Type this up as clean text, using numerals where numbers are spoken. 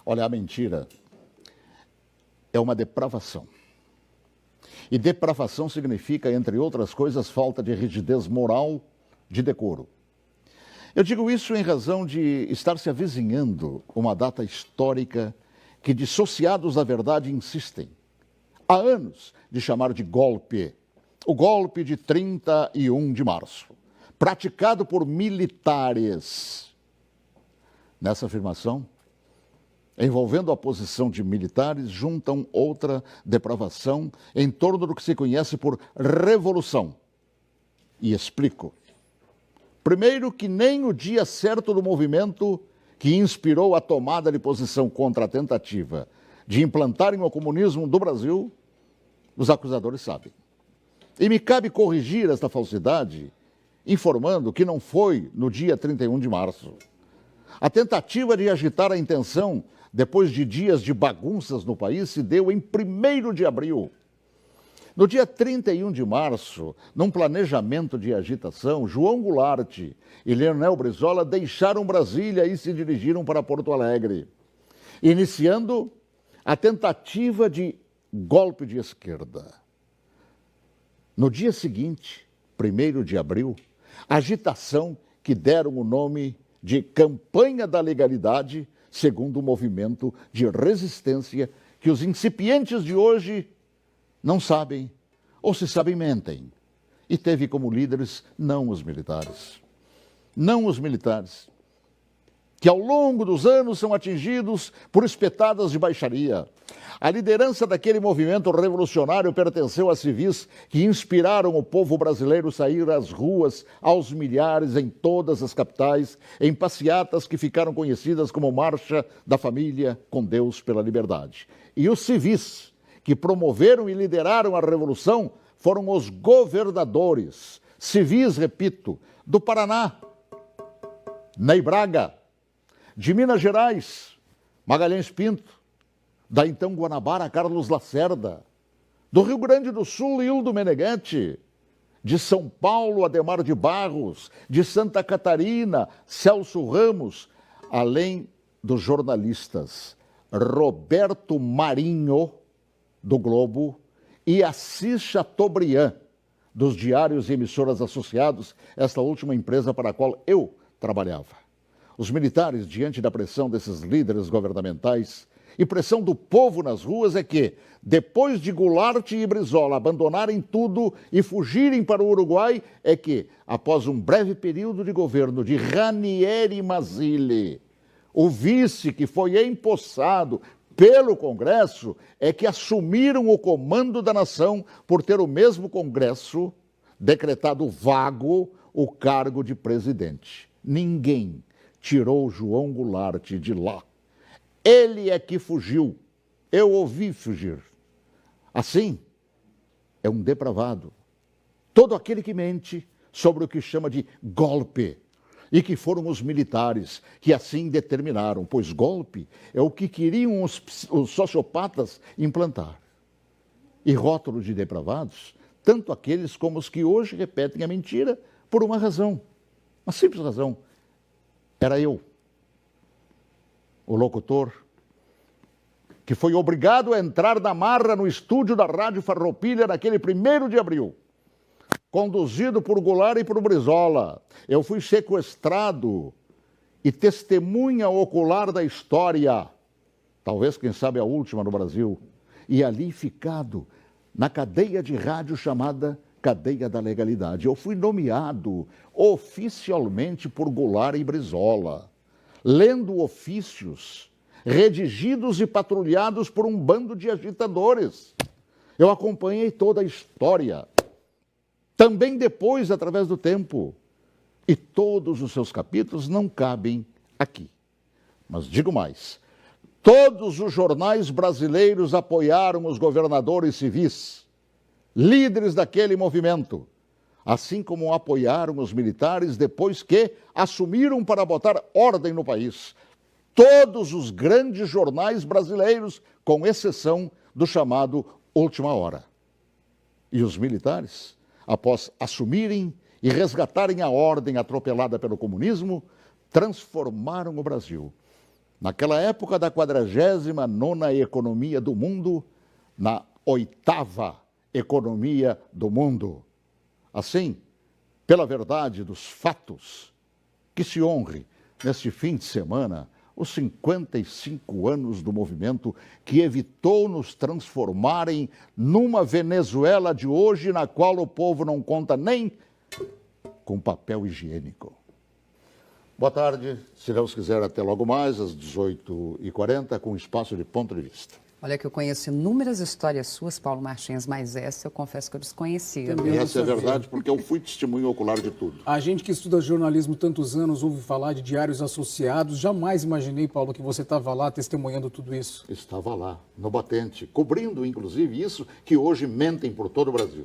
Olha, a mentira é uma depravação. E depravação significa, entre outras coisas, falta de rigidez moral, de decoro. Eu digo isso em razão de estar se avizinhando uma data histórica que dissociados da verdade insistem, há anos, de chamar de golpe. O golpe de 31 de março, praticado por militares. Nessa afirmação, envolvendo a posição de militares, juntam outra depravação em torno do que se conhece por revolução. E explico. Primeiro, que nem o dia certo do movimento que inspirou a tomada de posição contra a tentativa de implantarem o comunismo do Brasil, os acusadores sabem. E me cabe corrigir esta falsidade, informando que não foi no dia 31 de março. A tentativa de agitar a intenção, depois de dias de bagunças no país, se deu em 1º de abril. No dia 31 de março, num planejamento de agitação, João Goulart e Leonel Brizola deixaram Brasília e se dirigiram para Porto Alegre, iniciando a tentativa de golpe de esquerda. No dia seguinte, 1º de abril, agitação que deram o nome de Campanha da Legalidade, segundo o movimento de resistência que os incipientes de hoje não sabem, ou se sabem, mentem. E teve como líderes não os militares. Não os militares, que ao longo dos anos são atingidos por espetadas de baixaria. A liderança daquele movimento revolucionário pertenceu a civis que inspiraram o povo brasileiro a sair às ruas aos milhares em todas as capitais, em passeatas que ficaram conhecidas como Marcha da Família com Deus pela Liberdade. E os civis que promoveram e lideraram a revolução foram os governadores, civis, repito, do Paraná, Ney Braga, de Minas Gerais, Magalhães Pinto, da então Guanabara, Carlos Lacerda, do Rio Grande do Sul, Hildo Menegante, de São Paulo, Adhemar de Barros, de Santa Catarina, Celso Ramos, além dos jornalistas Roberto Marinho, do Globo, e Assis Chateaubriand, dos diários e emissoras associados, esta última empresa para a qual eu trabalhava. Os militares, diante da pressão desses líderes governamentais e pressão do povo nas ruas, é que, depois de Goulart e Brizola abandonarem tudo e fugirem para o Uruguai, é que, após um breve período de governo de Ranieri Mazzilli, o vice que foi empossado pelo Congresso, é que assumiram o comando da nação por ter o mesmo Congresso decretado vago o cargo de presidente. Ninguém tirou João Goulart de lá. Ele é que fugiu. Eu ouvi fugir. Assim, é um depravado. Todo aquele que mente sobre o que chama de golpe, e que foram os militares que assim determinaram, pois golpe é o que queriam os sociopatas implantar. E rótulo de depravados, tanto aqueles como os que hoje repetem a mentira por uma razão, uma simples razão. Era eu, o locutor, que foi obrigado a entrar na marra no estúdio da Rádio Farroupilha naquele 1º de abril. Conduzido por Goulart e por Brizola. Eu fui sequestrado e testemunha ocular da história, talvez, quem sabe, a última no Brasil, e ali ficado na cadeia de rádio chamada Cadeia da Legalidade. Eu fui nomeado oficialmente por Goulart e Brizola, lendo ofícios redigidos e patrulhados por um bando de agitadores. Eu acompanhei toda a história, também depois, através do tempo. E todos os seus capítulos não cabem aqui. Mas digo mais, todos os jornais brasileiros apoiaram os governadores civis, líderes daquele movimento, assim como apoiaram os militares depois que assumiram para botar ordem no país. Todos os grandes jornais brasileiros, com exceção do chamado Última Hora. E os militares, após assumirem e resgatarem a ordem atropelada pelo comunismo, transformaram o Brasil naquela época da 49ª economia do mundo, na 8ª economia do mundo. Assim, pela verdade dos fatos, que se honre neste fim de semana os 55 anos do movimento que evitou nos transformarem numa Venezuela de hoje, na qual o povo não conta nem com papel higiênico. Boa tarde, se Deus quiser, até logo mais, às 18h40, com Espaço de Ponto de Vista. Olha que eu conheço inúmeras histórias suas, Paulo Martins, mas essa eu confesso que eu desconhecia. E essa é verdade, porque eu fui testemunho ocular de tudo. A gente que estuda jornalismo tantos anos ouve falar de diários associados. Jamais imaginei, Paulo, que você estava lá testemunhando tudo isso. Estava lá, no batente, cobrindo, inclusive, isso que hoje mentem por todo o Brasil.